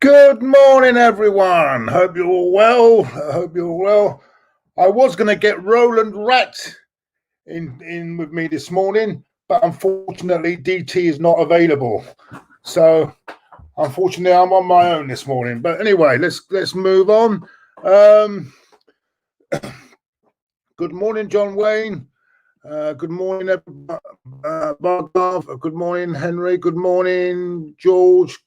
Good morning, everyone. Hope you're all well. I was going to get Roland Rat in with me this morning, but unfortunately, DT is not available. So, unfortunately, I'm on my own this morning. But anyway, let's move on. Good morning, John Wayne. Good morning, Bergkamp. Good morning, Henry. Good morning, George.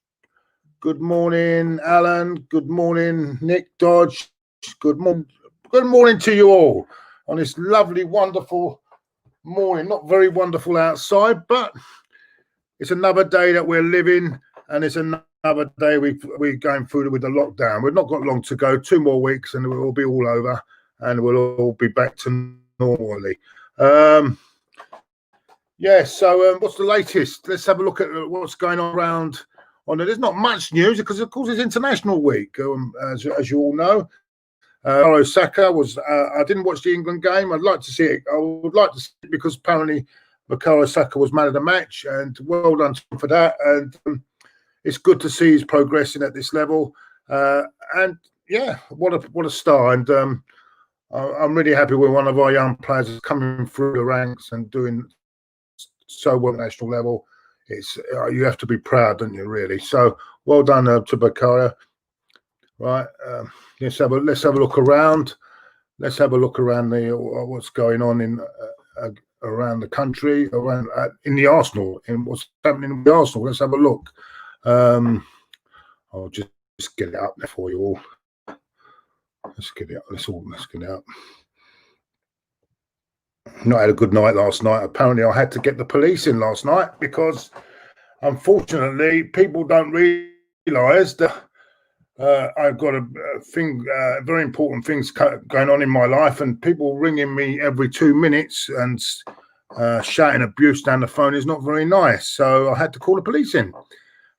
Good morning, Alan. Good morning, Nick Dodge. Good morning to you all on this lovely, wonderful morning. Not very wonderful outside, but it's another day that we're living, and it's another day we're going through with the lockdown. We've not got long to go. 2 more weeks, and we'll be all over, and we'll all be back to normally. So what's the latest? Let's have a look at what's going on around. There's not much news because, of course, it's International Week, as you all know. Saka was. I didn't watch the England game. I'd like to see it. I would like to see it because apparently Bukayo Saka was man of the match, and well done for that. And it's good to see he's progressing at this level. And yeah, what a star! And I'm really happy with one of our young players coming through the ranks and doing so well at national level. It's you have to be proud, don't you? Really. So well done to Bukayo. Right. Let's have a look around. Let's have a look around what's going on in around the country, around in the Arsenal, and what's happening in the Arsenal. Let's have a look. I'll just get it up there for you all. Let's get it up. Let's get it up. Not had a good night last night. Apparently, I had to get the police in last night because, unfortunately, people don't realise that I've got a thing, very important things going on in my life, and people ringing me every 2 minutes and shouting abuse down the phone is not very nice. So I had to call the police in,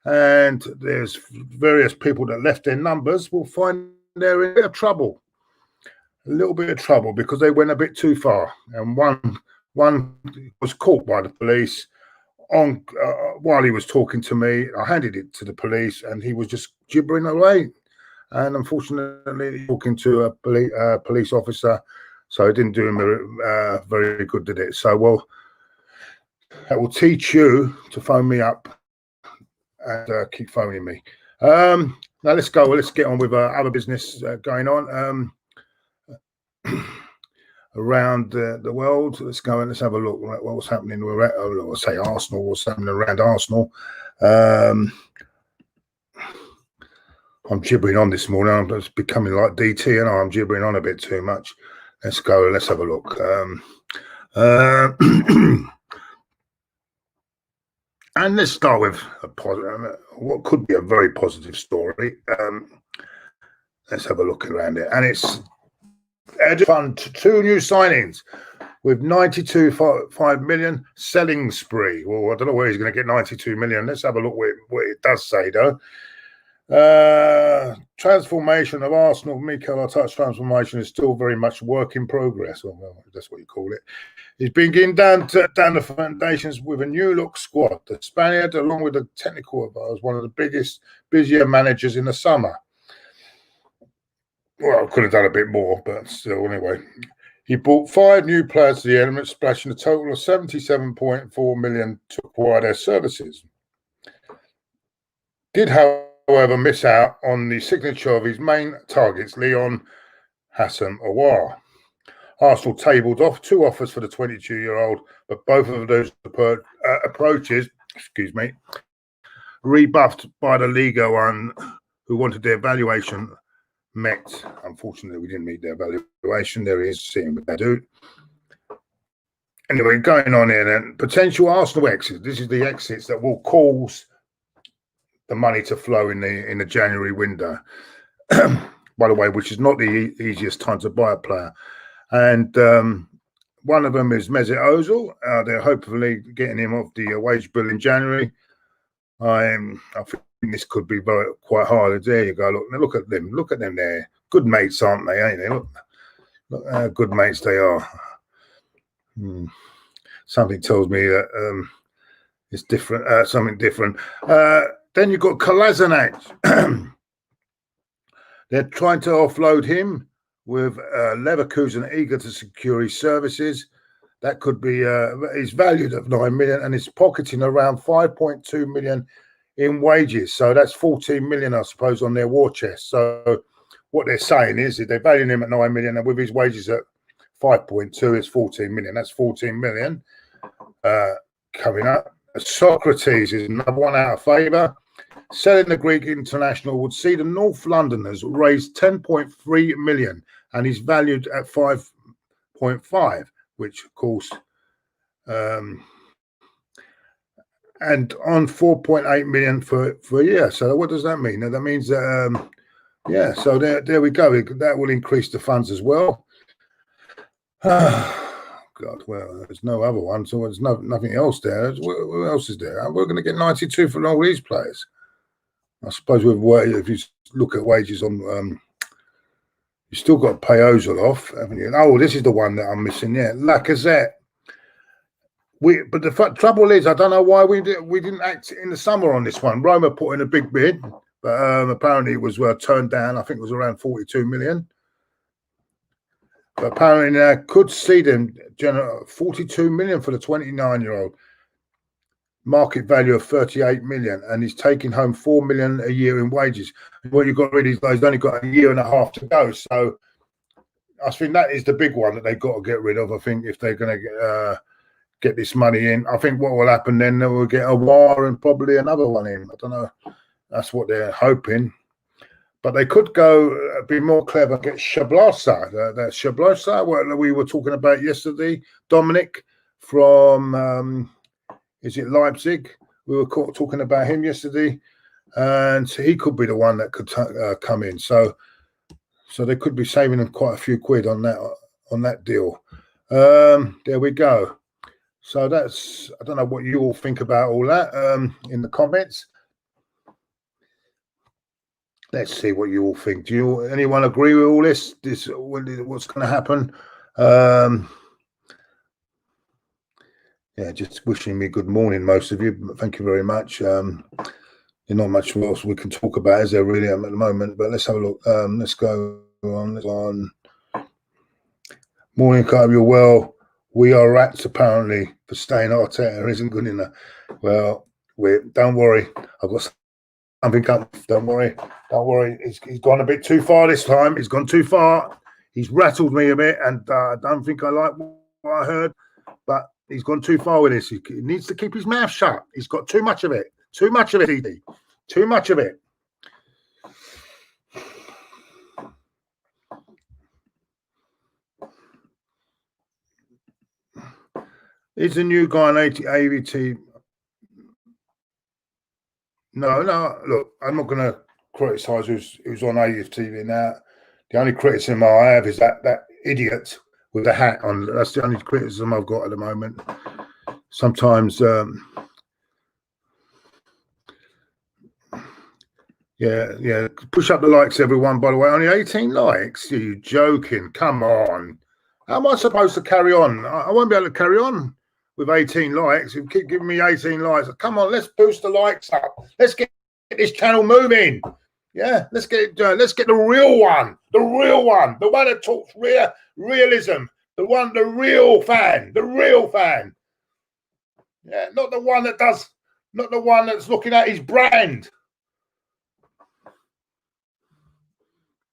and there's various people that left their numbers will find they're in a bit of trouble. A little bit of trouble because they went a bit too far, and one was caught by the police on while he was talking to me. I handed it to the police, and he was just gibbering away. And unfortunately, talking to a police officer, so it didn't do him very good, did it? So, well, that will teach you to phone me up and keep phoning me. Now let's go. Let's get on with other business going on. Around the world. Let's go and let's have a look at what's happening. Let's say Arsenal. What's happening around Arsenal? I'm gibbering on this morning. I'm just becoming like DT, and I'm gibbering on a bit too much. Let's go. Let's have a look. And let's start with what could be a very positive story. Let's have a look around it, and it's fund 2 new signings with 92.5 million selling spree. Well, I don't know where he's going to get 92 million. Let's have a look what it does say, though. Transformation of Arsenal. Mikel Arteta's transformation is still very much work in progress. Well, that's what you call it. He's been getting down the foundations with a new look squad. The Spaniard, along with the technical advisor, one of the busier managers in the summer. Well, I could have done a bit more, but still, anyway. He bought 5 new players to the element, splashing a total of 77.4 million to acquire their services. Did, however, miss out on the signature of his main targets, Leon Hassan Aouar. Arsenal tabled off 2 offers for the 22-year-old, but both of those approaches, rebuffed by the Liga One, who wanted their valuation met. Unfortunately, we didn't meet their valuation. There he is, seeing what they do. Anyway, going on here then, potential Arsenal exits. This is the exits that will cause the money to flow in the January window. By the way, which is not the easiest time to buy a player. And one of them is Mesut Ozil. They're hopefully getting him off the wage bill in January. I think this could be quite hard. There you go. Look at them. Look at them there. Good mates, aren't they? Ain't they? Look how good mates they are. Something tells me that it's different. Something different. Then you've got Kolasinac. They're trying to offload him with Leverkusen eager to secure his services. That could be, he's valued at 9 million and is pocketing around 5.2 million in wages. So that's 14 million, I suppose, on their war chest. So what they're saying is that they're valuing him at 9 million and with his wages at 5.2, it's 14 million. That's 14 million coming up. Socrates is another one out of favour. Selling the Greek international would see the North Londoners raise 10.3 million and he's valued at 5.5, which of course, and on 4.8 million for a year. So what does that mean? That means that, yeah, so there we go. That will increase the funds as well. God, well, there's no other one, so there's nothing else there. What else is there? We're going to get 92 for all these players. I suppose if you look at wages on, you still got to pay Ozil off, haven't you? Oh, this is the one that I'm missing. Yeah, Lacazette. But the trouble is, I don't know why we didn't act in the summer on this one. Roma put in a big bid, but apparently it was turned down. I think it was around 42 million. But apparently could see them generate 42 million for the 29-year-old. Market value of 38 million, and he's taking home 4 million a year in wages. What you've got really is he's only got a year and a half to go. So I think that is the big one that they've got to get rid of. I think if they're going to get this money in, I think what will happen then, they will get aouar and probably another one in. I don't know. That's what they're hoping. But they could go be more clever, get ceballos, that ceballos, what we were talking about yesterday, Dominic from... is it Leipzig? We were talking about him yesterday, and he could be the one that could come in. So they could be saving them quite a few quid on that deal. There we go. So that's, I don't know what you all think about all that in the comments. Let's see what you all think. Do anyone agree with all this? What's going to happen? Yeah, just wishing me good morning, most of you. Thank you very much. There's not much else we can talk about, is there really, at the moment? But let's have a look. Let's go on. Morning, Kyle. You're well. We are rats, apparently, for staying Arteta isn't good enough. Well, don't worry. I've got something coming. Don't worry. Don't worry. He's gone a bit too far this time. He's gone too far. He's rattled me a bit, and I don't think I like what I heard. But he's gone too far with this. He needs to keep his mouth shut. He's got too much of it. Too much of it, ED. Too much of it. Is the new guy on AVT? No. Look, I'm not going to criticise who's on AVT now. The only criticism I have is that idiot with the hat on. That's the only criticism I've got at the moment. Sometimes, yeah. Push up the likes, everyone. By the way, only 18 likes. Are you joking? Come on. How am I supposed to carry on? I won't be able to carry on with 18 likes. You keep giving me 18 likes. Come on, let's boost the likes up. Let's get this channel moving. Yeah, let's get the real one, the one that talks realism, the real fan. Yeah, not the one that's looking at his brand.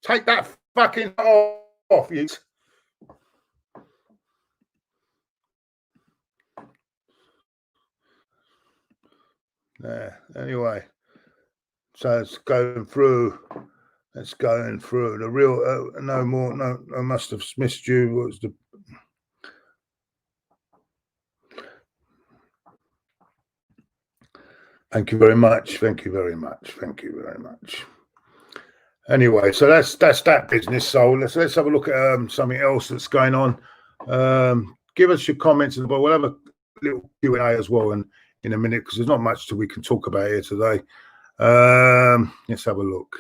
Take that fucking off, you. Yeah, anyway. So it's going through. It's going through. The real no more. No, I must have missed you. What was the? Thank you very much. Thank you very much. Thank you very much. Anyway, so that's that business. So let's have a look at something else that's going on. Give us your comments, and we'll have a little Q&A as well in a minute, because there's not much we can talk about here today. Let's have a look.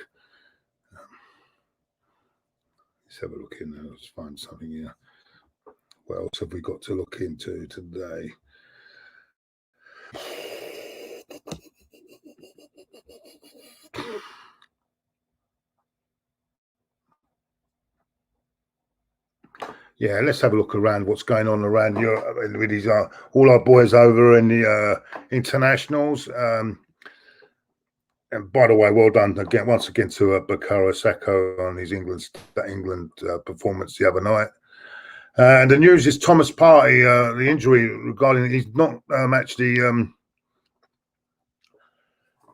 Let's have a look in there. Let's find something here. What else have we got to look into today? yeah, let's have a look around what's going on around Europe with these all our boys over in the internationals. And by the way, well done again, once again, to Bukayo Saka on his England performance the other night. And the news is Thomas Partey, the injury regarding he's not actually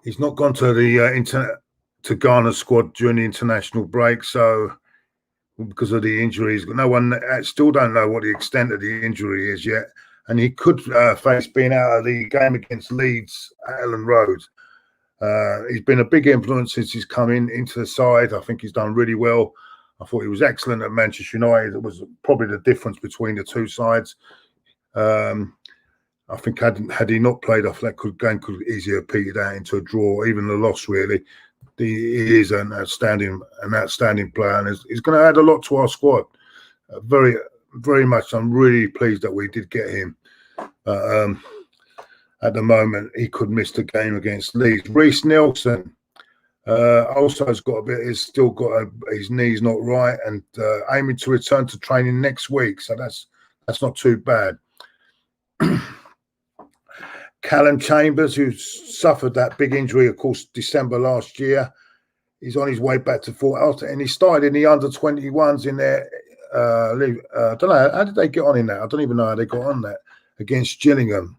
he's not gone to the to Ghana's squad during the international break, so because of the injuries, no one still don't know what the extent of the injury is yet, and he could face being out of the game against Leeds at Ellen Road. He's been a big influence since he's come into the side. I think he's done really well. I thought he was excellent at Manchester United. It was probably the difference between the two sides. I think had he not played off that game, could easily have petered out into a draw, even a loss. Really, he is an outstanding player, and he's going to add a lot to our squad. Very, very much. I'm really pleased that we did get him. At the moment, he could miss the game against Leeds. Reese Nelson also has got he's still got his knees not right, and aiming to return to training next week. So that's not too bad. Callum Chambers, who suffered that big injury, of course, December last year, he's on his way back to full health, and he started in the under-21s in their I don't know, how did they get on in that? I don't even know how they got on that against Gillingham.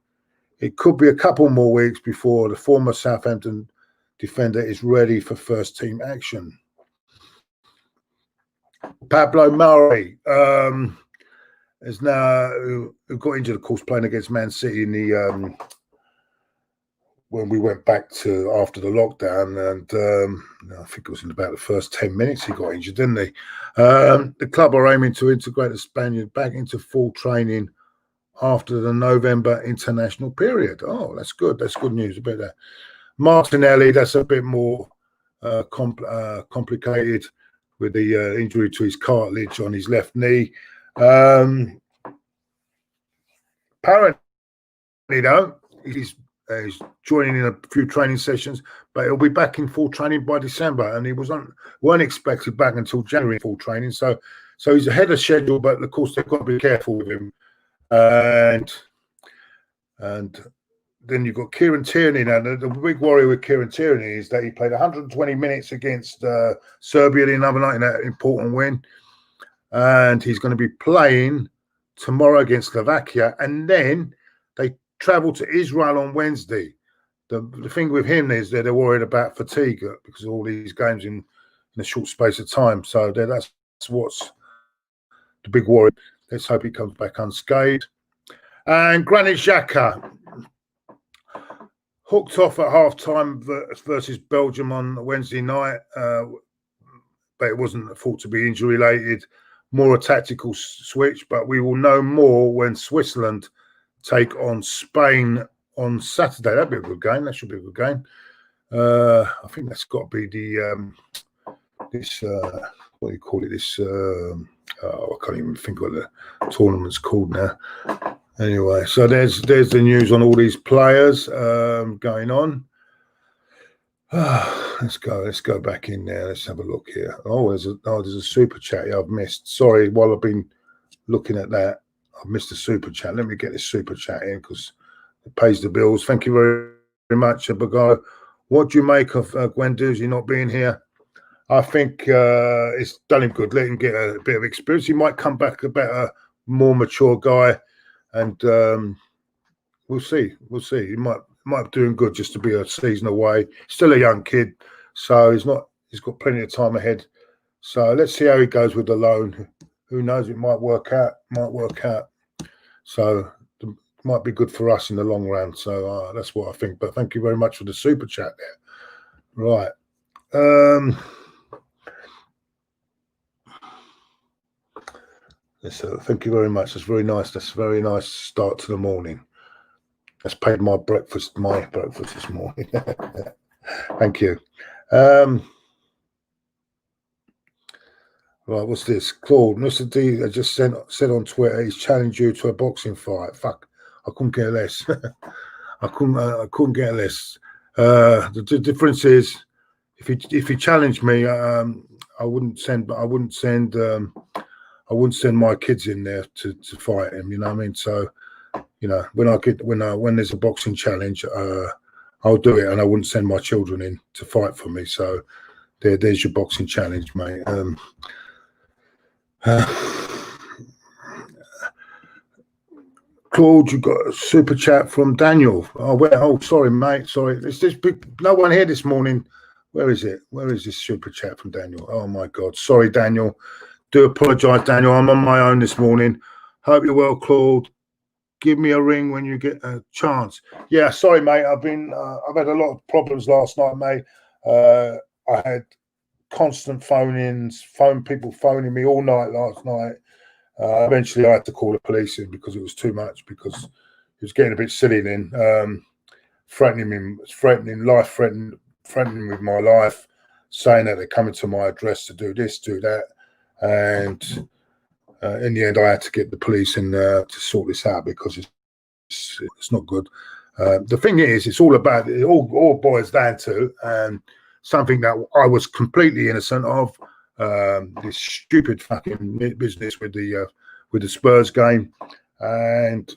It could be a couple more weeks before the former Southampton defender is ready for first-team action. Pablo Murray is now who got injured, of course, playing against Man City in the when we went back to after the lockdown, and I think it was in about the first 10 minutes he got injured, didn't he? The club are aiming to integrate the Spaniard back into full training after the November international period. Oh, that's good. That's good news about that. Martinelli, that's a bit more complicated with the injury to his cartilage on his left knee. Apparently, though, he's joining in a few training sessions, but he'll be back in full training by December, and he weren't expected back until January full training. So he's ahead of schedule, but of course they've got to be careful with him. And then you've got Kieran Tierney. Now the big worry with Kieran Tierney is that he played 120 minutes against Serbia the other night in that important win, and he's going to be playing tomorrow against Slovakia, and then they travel to Israel on Wednesday. The thing with him is that they're worried about fatigue because of all these games in a short space of time. So that's what's the big worry. Let's hope he comes back unscathed. And Granit Xhaka hooked off at half-time versus Belgium on Wednesday night, but it wasn't thought to be injury-related. More a tactical switch, but we will know more when Switzerland take on Spain on Saturday. That'd be a good game. That should be a good game. I think that's got to be the what do you call it? This I can't even think what the tournament's called now. Anyway, so there's the news on all these players going on. Let's go back in there. Let's have a look here. There's a super chat here I've missed. Sorry, while I've been looking at that, I've missed a super chat. Let me get this super chat in because it pays the bills. Thank you very, very much, Bago. What do you make of Guendouzi not being here? I think it's done him good. Let him get a bit of experience. He might come back a better, more mature guy, and we'll see. We'll see. He might be doing good just to be a season away. Still a young kid, so he's got plenty of time ahead. So let's see how he goes with the loan. Who knows? It might work out. So it might be good for us in the long run. So that's what I think. But thank you very much for the super chat there. Right. Thank you very much. That's very nice. That's a very nice start to the morning. That's paid my breakfast this morning. Thank you. Right, what's this? Claude, Mr. D just said on Twitter he's challenged you to a boxing fight. Fuck, I couldn't get less. I couldn't get less. The difference is if he challenged me, I wouldn't send I wouldn't send my kids in there to fight him. You know what I mean? So, you know, when there's a boxing challenge, I'll do it, and I wouldn't send my children in to fight for me. So there's your boxing challenge, mate. Claude, you got a super chat from Daniel. Oh, sorry, mate. Sorry. There's no one here this morning. Where is it? Where is this super chat from Daniel? Oh, my God. Sorry, Daniel. Do apologise, Daniel. I'm on my own this morning. Hope you're well, Claude. Give me a ring when you get a chance. Yeah, sorry, mate. I've had a lot of problems last night, mate. I had constant people phoning me all night last night. Eventually, I had to call the police in because it was too much, because it was getting a bit silly then. Threatening with my life, saying that they're coming to my address to do this, do that. And in the end, I had to get the police in to sort this out, because it's not good. The thing is, it all boils down to something that I was completely innocent of. This stupid fucking business with the Spurs game, and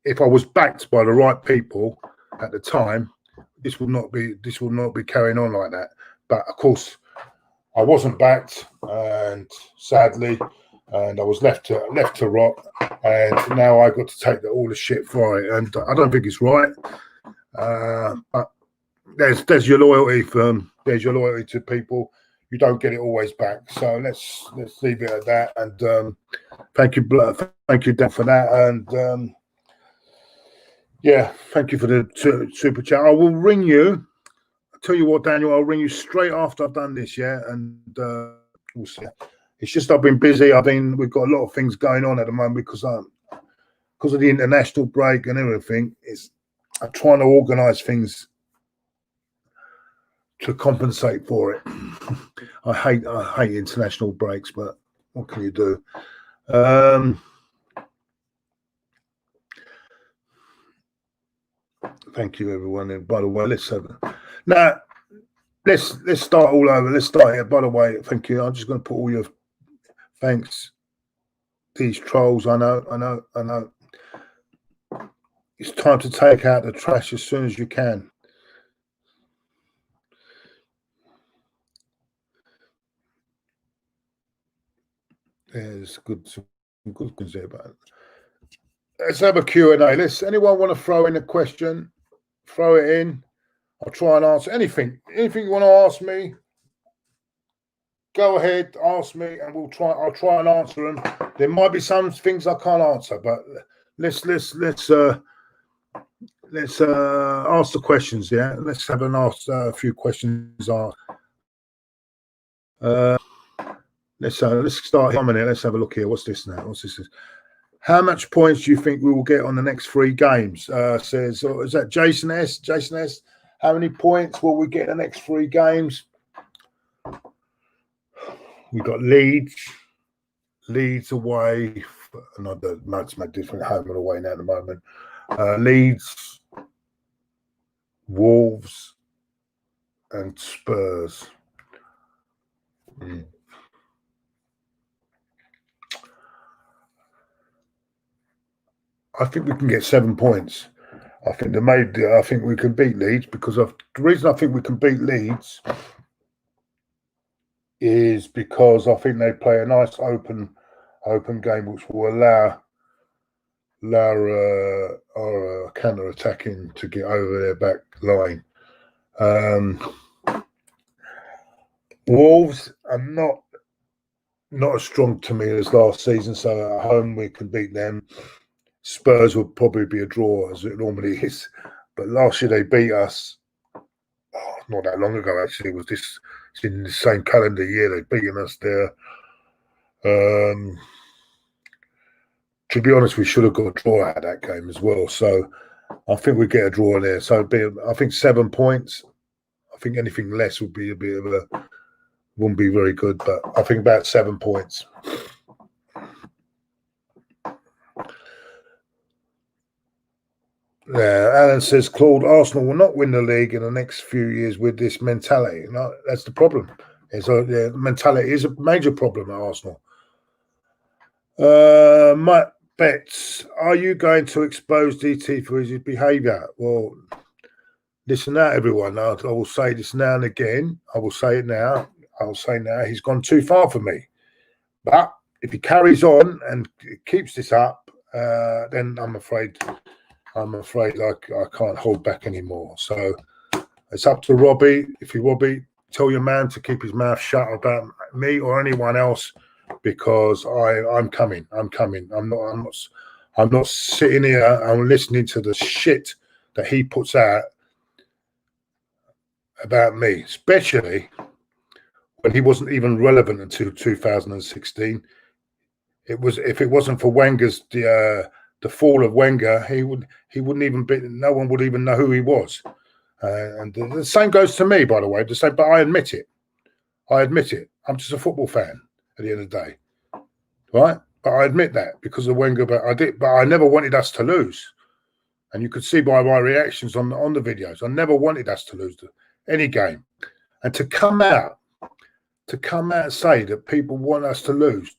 if I was backed by the right people at the time, this would not be carrying on like that. But of course, I wasn't backed, and sadly, and I was left to rot, and now I got to take all the shit for it, and I don't think it's right. But there's your loyalty to people. You don't get it always back, so let's leave it at that. And thank you, Dan, for that. And yeah, thank you for the super chat. I will ring you. I'll tell you what, Daniel, I'll ring you straight after I've done this, yeah. And we'll see. It's just I've been busy. We've got a lot of things going on at the moment because of the international break and everything. I'm trying to organise things to compensate for it. I hate international breaks, but what can you do? Thank you, everyone. And by the way, let's start all over. Let's start here. By the way, thank you. I'm just going to put all your thanks. These trolls, I know. It's time to take out the trash as soon as you can. There's some good things there, but let's have a Q&A. Anyone want to throw in a question? Throw it in. I'll try and answer anything. Anything you want to ask me, go ahead, ask me, and I'll try and answer them. There might be some things I can't answer, but let's ask the questions. Yeah, let's have a few questions asked. Let's start here. 1 minute. Let's have a look here. What's this now? How much points do you think we will get on the next 3 games? Says, is that Jason S? Jason S, how many points will we get in the next 3 games? We've got Leeds away. Another much different home and away now at the moment. Leeds, Wolves, and Spurs. I think we can get 7 points. I think we can beat Leeds because the reason I think we can beat Leeds is because I think they play a nice open game, which will allow our counter attacking to get over their back line. Wolves are not as strong to me as last season, so at home we can beat them. Spurs will probably be a draw, as it normally is. But last year they beat us. Not that long ago, actually. It's in the same calendar year they've beaten us there. To be honest, we should have got a draw out of that game as well. So I think we get a draw there. So I think 7 points. I think anything less would be wouldn't be very good. But I think about 7 points. Yeah, Alan says, Claude, Arsenal will not win the league in the next few years with this mentality. No, that's the problem. Mentality is a major problem at Arsenal. Mike Betts, are you going to expose DT for his behaviour? Well, listen out, everyone. I will say this now and again. I will say it now. I will say now, he's gone too far for me. But if he carries on and keeps this up, then I'm afraid I can't hold back anymore. So it's up to Robbie. Robbie, tell your man to keep his mouth shut about me or anyone else, because I'm coming. I'm not sitting here. I'm listening to the shit that he puts out about me, especially when he wasn't even relevant until 2016. If it wasn't for Wenger's the fall of Wenger, he wouldn't even be. No one would even know who he was. And the same goes to me, by the way. The same, but I admit it. I'm just a football fan at the end of the day, right? But I admit that because of Wenger. But I never wanted us to lose, and you could see by my reactions on the videos. I never wanted us to lose any game, and to come out and say that people want us to lose,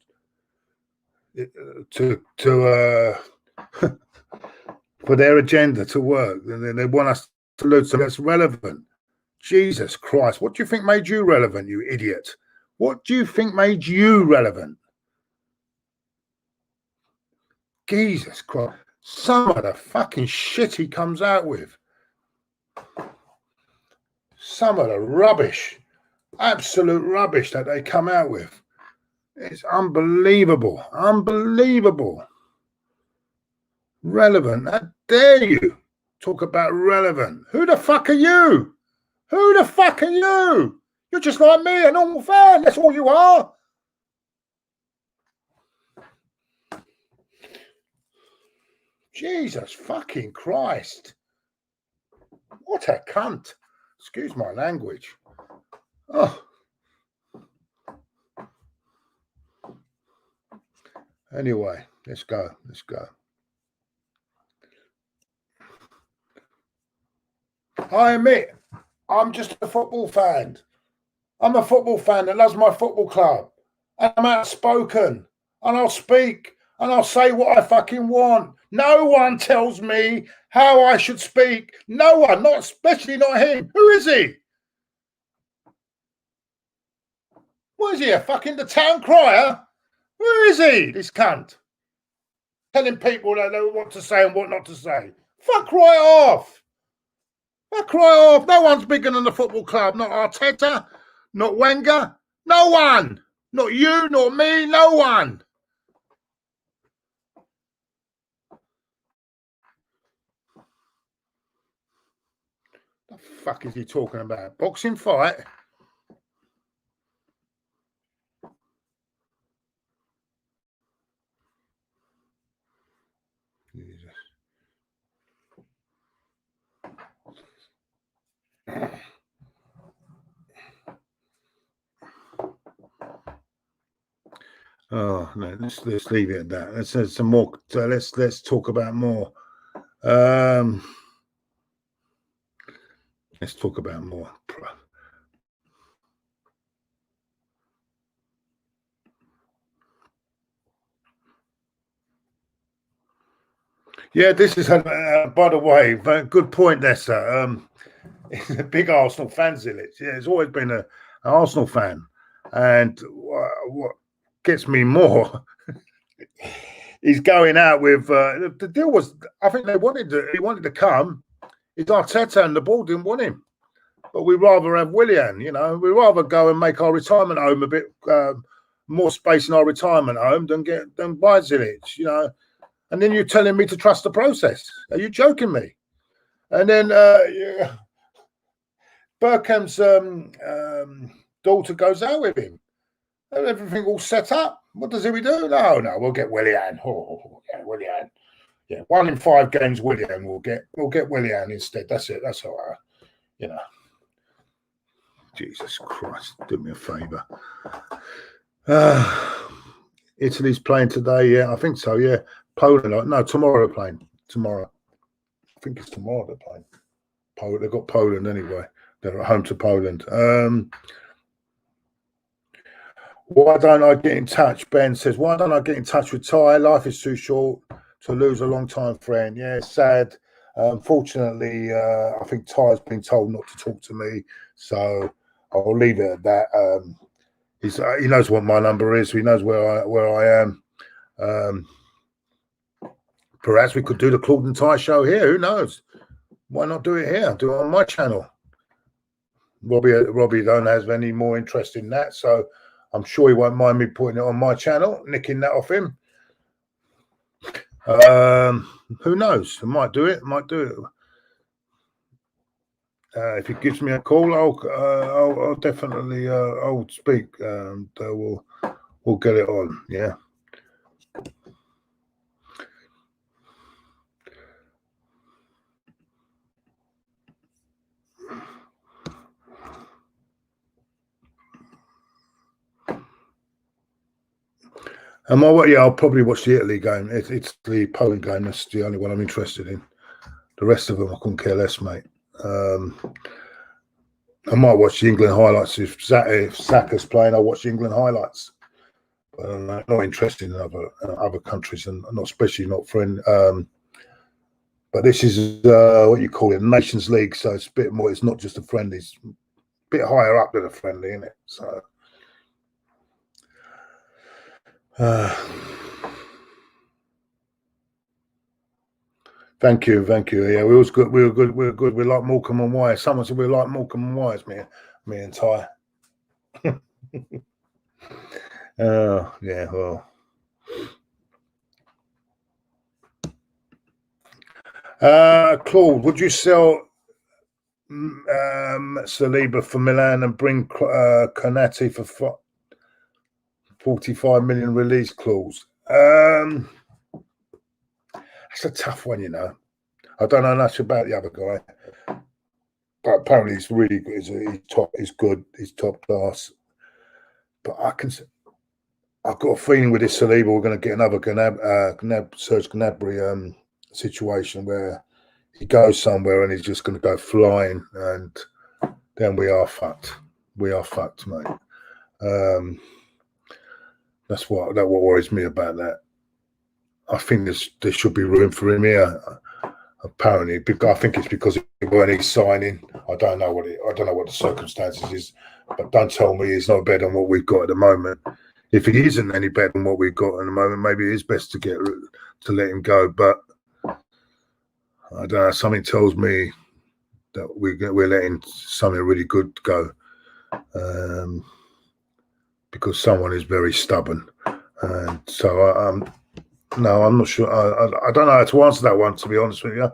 for their agenda to work, and then they want us to lose, so that's relevant. Jesus Christ, what do you think made you relevant, you idiot? What do you think made you relevant? Jesus Christ, some of the fucking shit he comes out with, some of the rubbish, absolute rubbish that they come out with, it's unbelievable. Relevant, how dare you talk about relevant? Who the fuck are you? You're just like me, a normal fan. That's all you are. Jesus fucking Christ. What a cunt. Excuse my language. Oh. Anyway, let's go. I admit, I'm just a football fan. I'm a football fan that loves my football club. And I'm outspoken. And I'll speak. And I'll say what I fucking want. No one tells me how I should speak. No one. Especially not him. Who is he? What is he, a fucking the town crier? Who is he, this cunt? Telling people that they what to say and what not to say. Fuck right off. No one's bigger than the football club. Not Arteta, not Wenger, no one. Not you, not me, no one. The fuck is he talking about? Boxing fight? Jesus. Oh no, let's leave it at that. Let's have some more. Let's talk about more. Let's talk about more. Yeah, this is by the way, good point there, sir. He's a big Arsenal fan, Zilic. Yeah, he's always been an Arsenal fan, and what gets me more, he's going out with the deal was. I think he wanted to come. It's Arteta, and the ball didn't want him. But we'd rather have Willian. We'd rather go and make our retirement home a bit more space in our retirement home than buy Zilic. And then you're telling me to trust the process. Are you joking me? And then Bergkamp's daughter goes out with him. Everything all set up. What does we do? No, we'll get Willian. Oh, yeah, Willian. Yeah, 1 in 5 games, Willian. We'll get Willian instead. That's it. That's all right. Jesus Christ, do me a favour. Italy's playing today. Yeah, I think so. Yeah, Poland. No, tomorrow they're playing. Tomorrow. I think it's tomorrow they're playing. They've got Poland anyway. They're at home to Poland. Why don't I get in touch? Ben says, why don't I get in touch with Ty? Life is too short to lose a long-time friend. Yeah, it's sad. Unfortunately, I think Ty's been told not to talk to me, so I'll leave it at that. He knows what my number is. He knows where I am. Perhaps we could do the Claude and Ty show here. Who knows? Why not do it here? Do it on my channel. Robbie don't have any more interest in that, so I'm sure he won't mind me putting it on my channel, nicking that off him. Who knows? I might do it. If he gives me a call, I'll definitely I'll speak, and we'll get it on. Yeah. I'll probably watch the Italy game. It's the Poland game. That's the only one I'm interested in. The rest of them, I couldn't care less, mate. I might watch the England highlights if Saka's playing. I'll watch the England highlights. But I'm not interested in other countries, and not especially not friend. But this is what you call it, Nations League. So it's a bit more. It's not just a friendly. It's a bit higher up than a friendly, isn't it? So. Thank you. Yeah, we was good. We were good. We're like Morecambe and Wise. Someone said we're like Morecambe and Wise, me and Ty. Yeah, well. Claude, would you sell Saliba for Milan and bring Konate for 45 million release clause? That's a tough one, you know. I don't know much about the other guy, but apparently he's really good. He's good. He's top class. But I've got a feeling with this Saliba, we're going to get another Serge Gnabry situation where he goes somewhere and he's just going to go flying, and then we are fucked. We are fucked, mate. That's what worries me about that. I think there should be room for him here. Apparently, I think it's because he weren't signing. I don't know what the circumstances is, but don't tell me he's not better than what we've got at the moment. If he isn't any better than what we've got at the moment, maybe it is best to let him go. But I don't know. Something tells me that we're letting something really good go, because someone is very stubborn, and so no, I'm not sure. I don't know how to answer that one, to be honest with you.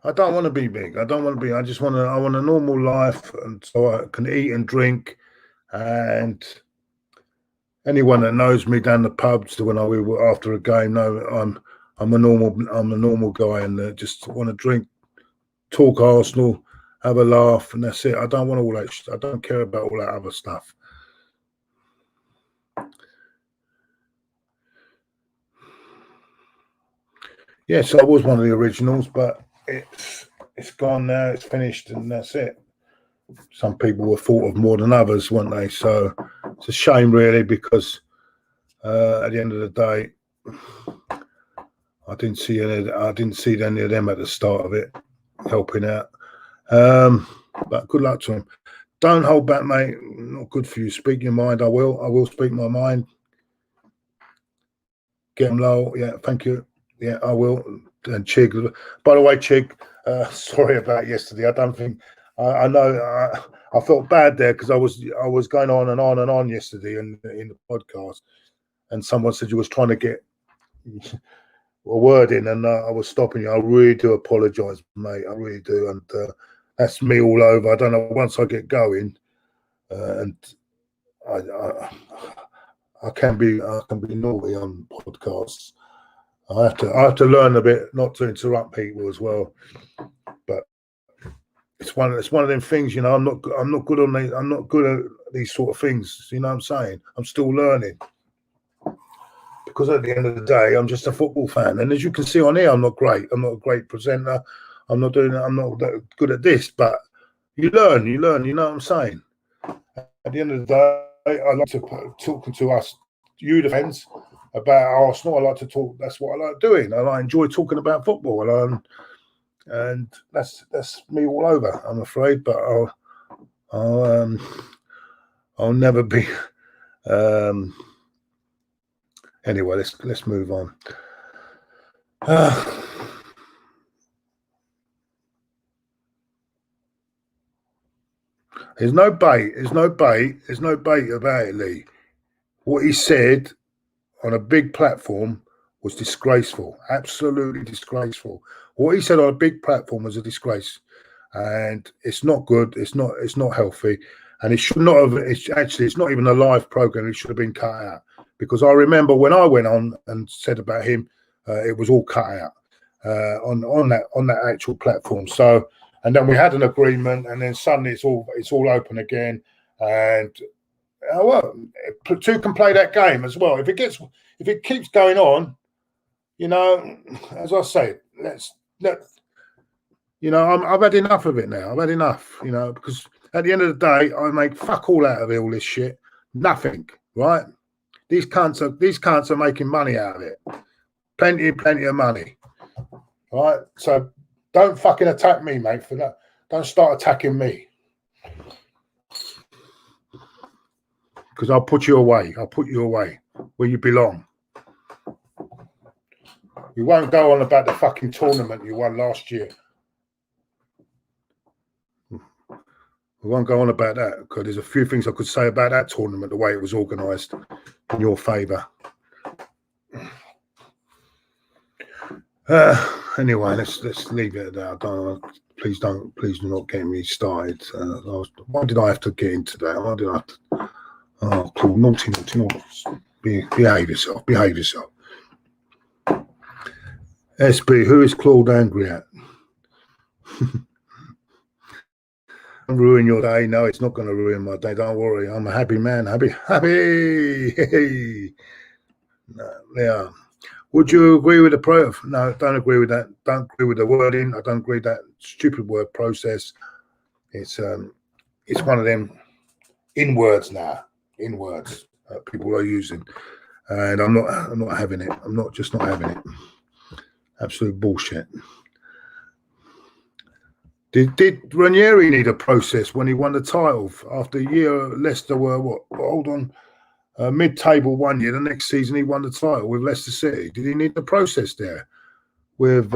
I don't want to be big. I don't want to be. I want a normal life, and so I can eat and drink. And anyone that knows me down the pubs when after a game, know I'm a normal guy, and just want to drink, talk Arsenal, have a laugh, and that's it. I don't want all that. I don't care about all that other stuff. Yes, I was one of the originals, but it's gone now. It's finished, and that's it. Some people were thought of more than others, weren't they? So it's a shame, really, because at the end of the day, I didn't see any of them at the start of it helping out. But good luck to them. Don't hold back, mate. Not good for you. Speak your mind. I will speak my mind. Get them low. Yeah, thank you. Yeah, I will. And Chig, by the way, Chig, sorry about yesterday. I don't think I know. I felt bad there because I was going on and on and on yesterday in the podcast, and someone said you was trying to get a word in, and I was stopping you. I really do apologise, mate. I really do, and that's me all over. I don't know. Once I get going, and I can be naughty on podcasts. I have to learn a bit not to interrupt people as well. But it's one of them things, you know. I'm not good on these. I'm not good at these sort of things. You know what I'm saying? I'm still learning because at the end of the day, I'm just a football fan. And as you can see on here, I'm not great. I'm not a great presenter. I'm not that good at this, but you learn, you know what I'm saying? At the end of the day, I like to talking to us, you the fans, about Arsenal. I like to talk. That's what I like doing. I enjoy talking about football. And that's me all over, I'm afraid. But I'll never be. Anyway, let's move on. There's no bait about it, Lee. What he said on a big platform was disgraceful, absolutely disgraceful. What he said on a big platform was a disgrace, and it's not good. It's not healthy, and it should not have. It's not even a live program. It should have been cut out, because I remember when I went on and said about him, it was all cut out on that actual platform. So, and then we had an agreement, and then suddenly it's all open again, and well, two can play that game as well. If it keeps going on, as I say, I've had enough of it now. I've had enough, because at the end of the day, I make fuck all out of all this shit. Nothing, right? These cunts are making money out of it. Plenty of money, right? So don't fucking attack me, mate, for that. Don't start attacking me, because I'll put you away. I'll put you away where you belong. You won't go on about the fucking tournament you won last year. We won't go on about that, because there's a few things I could say about that tournament, the way it was organised in your favour. Anyway, let's leave it at that. Please do not get me started. Why did I have to get into that? Why did I have to? Oh, Claude, naughty. Behave yourself. SB, who is Claude angry at? Ruin your day? No, it's not going to ruin my day. Don't worry. I'm a happy man. Happy. No, yeah. Would you agree with the pro? No, don't agree with that. Don't agree with the wording. I don't agree with that stupid word process. It's one of them in-words now. In-words people are using, and I'm not having it. I'm not having it. Absolute bullshit. Did Ranieri need a process when he won the title after a year? Leicester were what? Hold on, mid-table 1 year. The next season he won the title with Leicester City. Did he need the process there with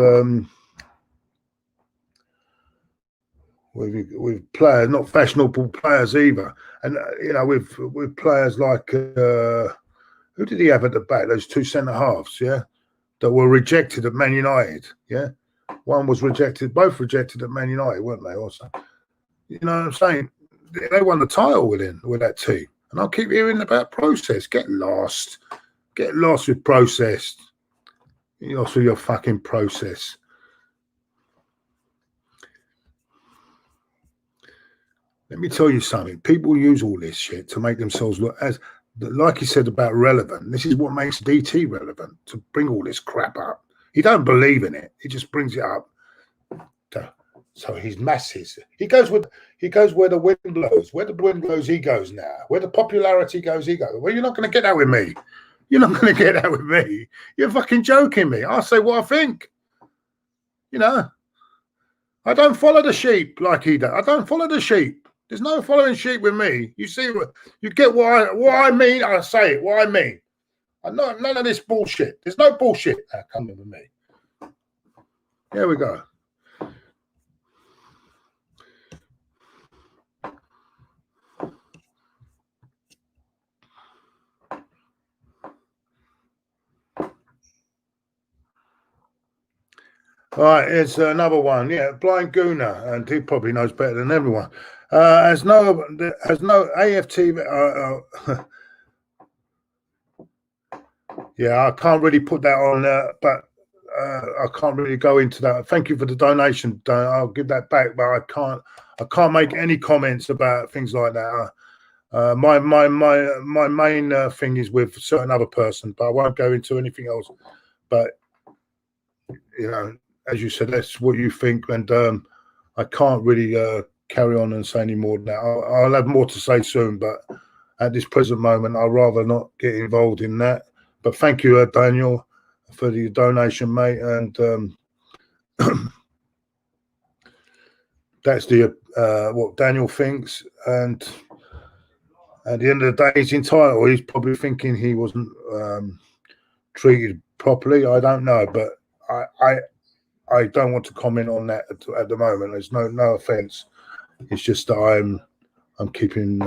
players, not fashionable players either, and with players like who did he have at the back? Those two centre halves, yeah, that were rejected at Man United, yeah. One was rejected, both rejected at Man United, weren't they? Also, you know what I'm saying? They won the title with that team, and I'll keep hearing about process. Get lost with process. You lost with your fucking process. Let me tell you something. People use all this shit to make themselves look as, like you said about relevant. This is what makes DT relevant, to bring all this crap up. He don't believe in it. He just brings it up. So he's masses. He goes where the wind blows. Where the wind blows, he goes now. Where the popularity goes, he goes. Well, you're not going to get that with me. You're not going to get that with me. You're fucking joking me. I say what I think. I don't follow the sheep like he does. I don't follow the sheep. There's no following sheep with me. You see, you get what I mean. I say it. What I mean. None of this bullshit. There's no bullshit coming with me. Here we go. All right, here's another one. Yeah, blind Gooner, and he probably knows better than everyone. Has no aftv. Yeah, I can't really put that on, but I can't really go into that. Thank you for the donation. I'll give that back, but I can't make any comments about things like that. My main thing is with a certain other person, but I won't go into anything else. But you know, as you said, that's what you think, and I can't really carry on and say any more than that. I'll have more to say soon, but at this present moment, I'd rather not get involved in that. But thank you, Daniel, for the donation, mate, and that's the what Daniel thinks. And at the end of the day, he's entitled. He's probably thinking he wasn't treated properly. I don't know, but I don't want to comment on that at the moment. There's no offense. It's just that I'm keeping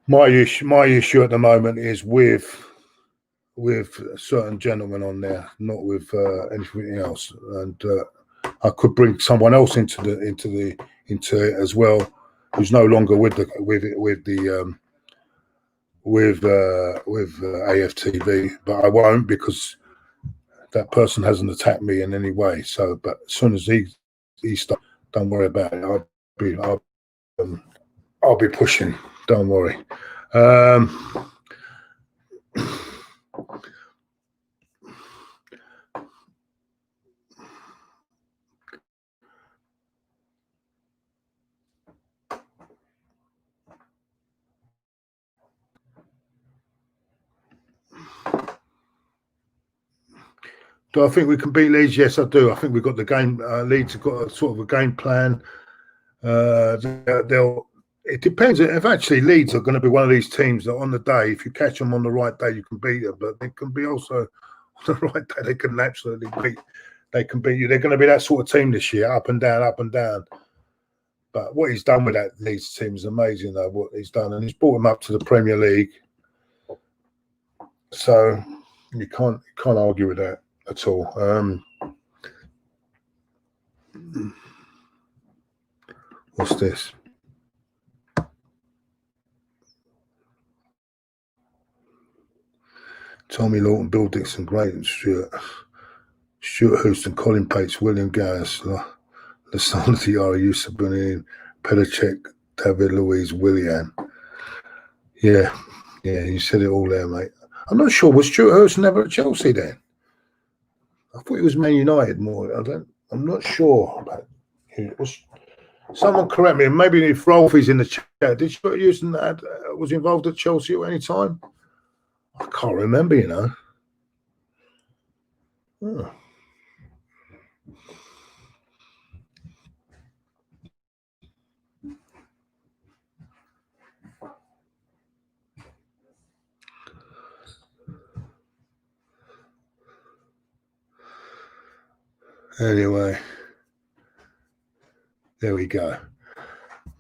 my issue at the moment is with certain gentlemen on there, not with anything else. And I could bring someone else into it as well, who's no longer with AFTV, but I won't, because that person hasn't attacked me in any way. So, but as soon as he starts, don't worry about it. I'll be pushing. Don't worry. Do I think we can beat Leeds? Yes, I do. I think we've got the game. Leeds have got a sort of a game plan. It depends. If actually Leeds are going to be one of these teams that on the day, if you catch them on the right day, you can beat them. But they can be also on the right day, they can absolutely beat. They can beat you. They're going to be that sort of team this year, up and down, up and down. But what he's done with that Leeds team is amazing, though. What he's done, and he's brought them up to the Premier League. So you can't argue with that at all. What's this? Tommy Lawton, Bill Dixon, Grayton Stewart, Houston, Colin Pates, William Garris, Lasante, R.U. Sabunin, Pedacek, David Luiz, Willian. Yeah, you said it all there, mate. I'm not sure. Was Stuart Hurst never at Chelsea then? I thought it was Man United more. I'm not sure about it. Someone correct me. Maybe if Rolfie's in the chat, did Stuart Houston was involved at Chelsea at any time? I can't remember, you know. Oh. Anyway, there we go.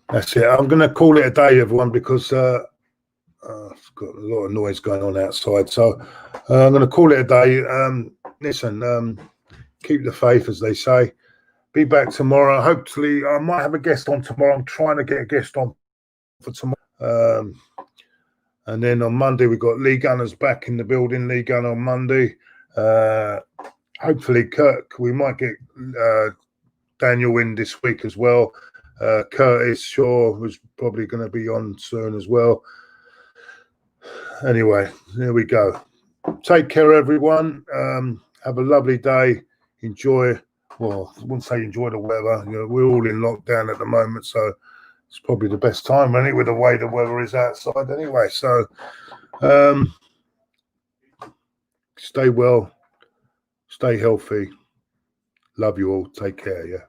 That's it. I'm going to call it a day, everyone, because I've got a lot of noise going on outside. So I'm going to call it a day. Listen, keep the faith, as they say. Be back tomorrow. Hopefully, I might have a guest on tomorrow. I'm trying to get a guest on for tomorrow. And then on Monday, we've got Lee Gunners back in the building. Lee Gunner on Monday. Hopefully, Kirk, we might get Daniel in this week as well. Curtis Shaw was probably going to be on soon as well. Anyway, there we go. Take care, everyone. Have a lovely day. Enjoy. Well, I wouldn't say enjoy the weather. You know, we're all in lockdown at the moment, so it's probably the best time, isn't it, with the way the weather is outside anyway. So stay well, stay healthy. Love you all. Take care, yeah.